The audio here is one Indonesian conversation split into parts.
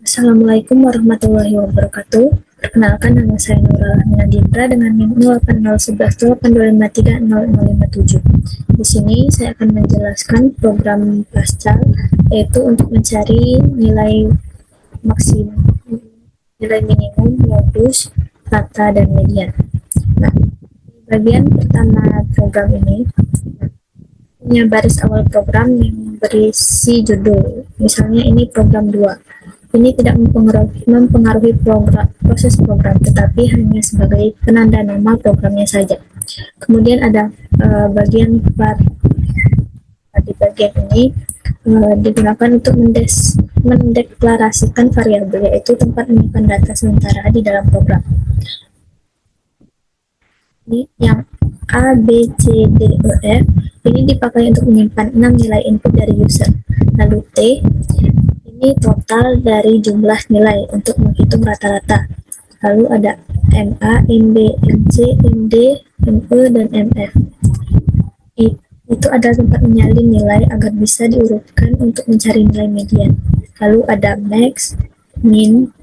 Assalamualaikum warahmatullahi wabarakatuh. Perkenalkan, nama saya Nurul Nadindra dengan NIM 080112530057. Di sini saya akan menjelaskan program Pascal, yaitu untuk mencari nilai maksimum, nilai minimum, modus, rata, dan median. Nah, di bagian pertama program ini punya baris awal program yang berisi judul. Misalnya ini program 2. Ini tidak mempengaruhi proses program, tetapi hanya sebagai penanda nama programnya saja. Kemudian ada bagian var. Di bagian ini digunakan untuk mendeklarasikan variabel, yaitu tempat menyimpan data sementara di dalam program. Ini yang A, B, C, D, E, F ini dipakai untuk menyimpan 6 nilai input dari user. Lalu T ini total dari jumlah nilai untuk menghitung rata-rata. Lalu ada MA, MB, MC, MD, ME, dan MF. Itu adalah tempat menyalin nilai agar bisa diurutkan untuk mencari nilai median. Lalu ada max, min.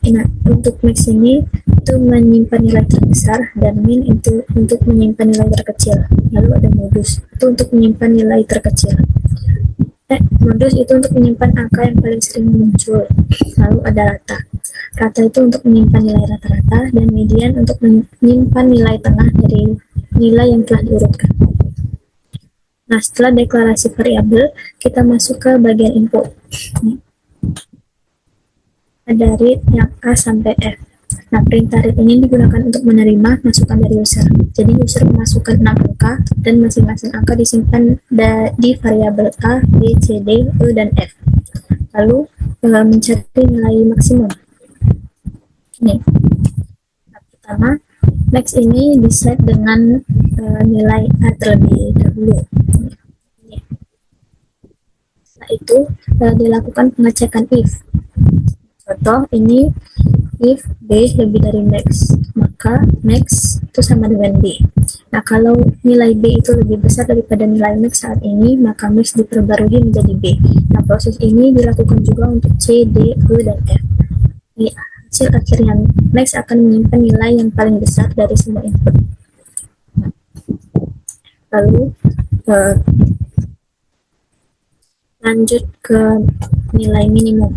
Nah, untuk max ini itu menyimpan nilai terbesar dan min itu untuk menyimpan nilai terkecil. Lalu ada modus, itu untuk menyimpan nilai terkecil. Modus itu untuk menyimpan angka yang paling sering muncul. Lalu ada rata. Rata itu untuk menyimpan nilai rata-rata, dan median untuk menyimpan nilai tengah dari nilai yang telah diurutkan. Nah, setelah deklarasi variabel, kita masuk ke bagian input. Ada read yang A sampai F. Nah, perintah read ini digunakan untuk menerima masukan dari user. Jadi user memasukkan 6 angka dan masing-masing angka disimpan di variabel A, B, C, D, E, dan F. Lalu mencari nilai maksimum. Ini. Nah, pertama, max ini diset dengan nilai A terlebih dahulu. Setelah itu dilakukan pengecekan if. Contoh ini if B lebih dari max, maka max itu sama dengan B. Nah, kalau nilai B itu lebih besar daripada nilai max saat ini, maka max diperbarui menjadi B. Nah, proses ini dilakukan juga untuk C, D, E, dan F. Di hasil akhirnya, max akan menyimpan nilai yang paling besar dari semua input. Lalu lanjut ke nilai minimum.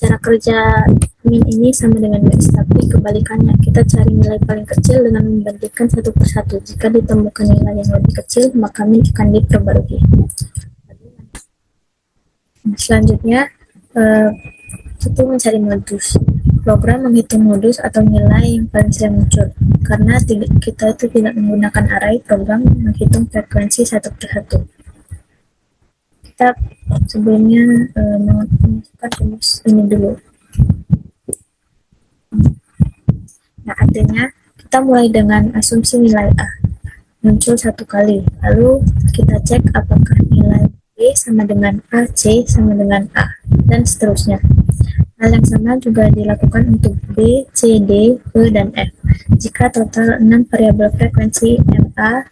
Cara kerja min ini sama dengan max, tapi kebalikannya, kita cari nilai paling kecil dengan membandingkan satu per satu. Jika ditemukan nilai yang lebih kecil, maka min akan diperbarui. Selanjutnya itu mencari modus. Program menghitung modus atau nilai yang paling sering muncul. Karena kita itu tidak menggunakan array, program menghitung frekuensi satu per satu. Kita sebelumnya menunjukkan rumus ini dulu. Nah, artinya kita mulai dengan asumsi nilai A muncul satu kali, lalu kita cek apakah nilai B sama dengan A, C sama dengan A, dan seterusnya. Hal yang sama juga dilakukan untuk B, C, D, E, dan F. Jika total 6 variabel frekuensi MA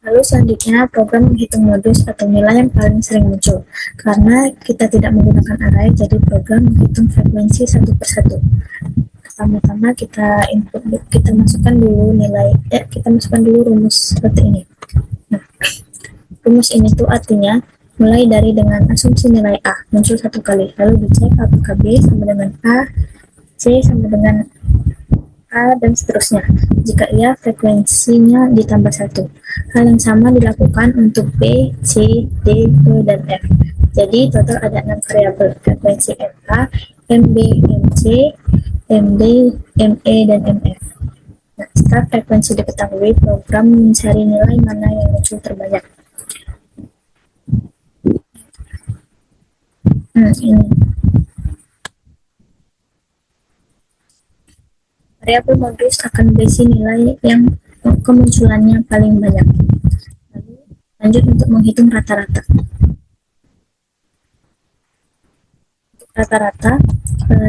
lalu selanjutnya program menghitung modus atau nilai yang paling sering muncul. Karena kita tidak menggunakan array, jadi program menghitung frekuensi satu per satu. Pertama-tama kita masukkan dulu rumus seperti ini. Nah, rumus ini tuh artinya mulai dari dengan asumsi nilai A muncul satu kali, lalu dicek apakah B sama dengan A, C sama dengan A, dan seterusnya. Jika iya, frekuensinya ditambah satu. Hal yang sama dilakukan untuk B, C, D, E, dan F. Jadi total ada 6 variabel frekuensi MA, MB, MC, MD, ME, dan MF. Nah, setelah frekuensi diketahui, program mencari nilai mana yang muncul terbanyak. Ini. Variabel modus akan berisi nilai yang kemunculannya paling banyak. Lalu lanjut untuk menghitung rata-rata. Untuk rata-rata,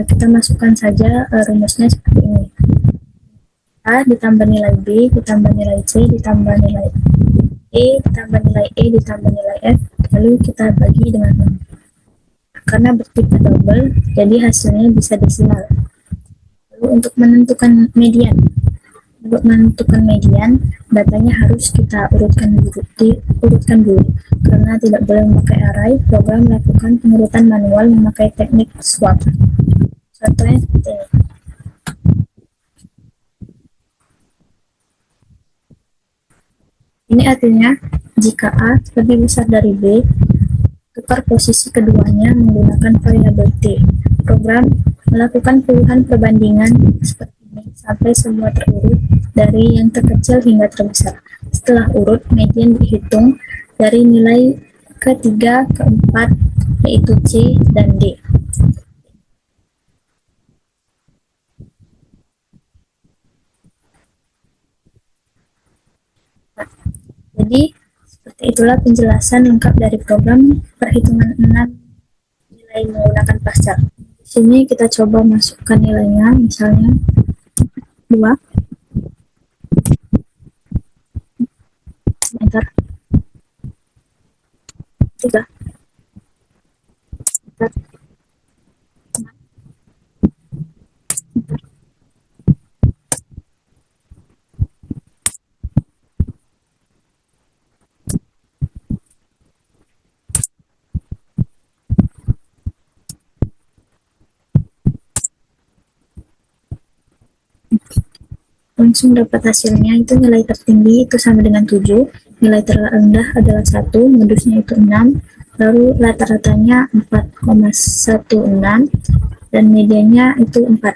kita masukkan saja rumusnya seperti ini. A ditambah nilai B ditambah nilai C ditambah nilai E ditambah nilai E ditambah nilai F, lalu kita bagi dengan 6. Karena bertipe double, jadi hasilnya bisa desimal. Lalu untuk menentukan median, datanya harus kita urutkan dulu. Karena tidak boleh memakai array, program melakukan pengurutan manual memakai teknik swap. Contohnya seperti ini. Ini artinya, jika A lebih besar dari B, tukar posisi keduanya menggunakan variabel T. Program melakukan puluhan perbandingan seperti ini sampai semua terurut dari yang terkecil hingga terbesar. Setelah urut, median dihitung dari nilai ketiga, keempat, yaitu C dan D. Jadi, seperti itulah penjelasan lengkap dari program perhitungan 6 nilai menggunakan pascal. Di sini kita coba masukkan nilainya, misalnya 2, sebentar, 3, sebentar, langsung dapat hasilnya. Itu nilai tertinggi itu sama dengan 7, nilai terendah adalah 1, modusnya itu 6, lalu rata-ratanya 4,16, dan medianya itu 4.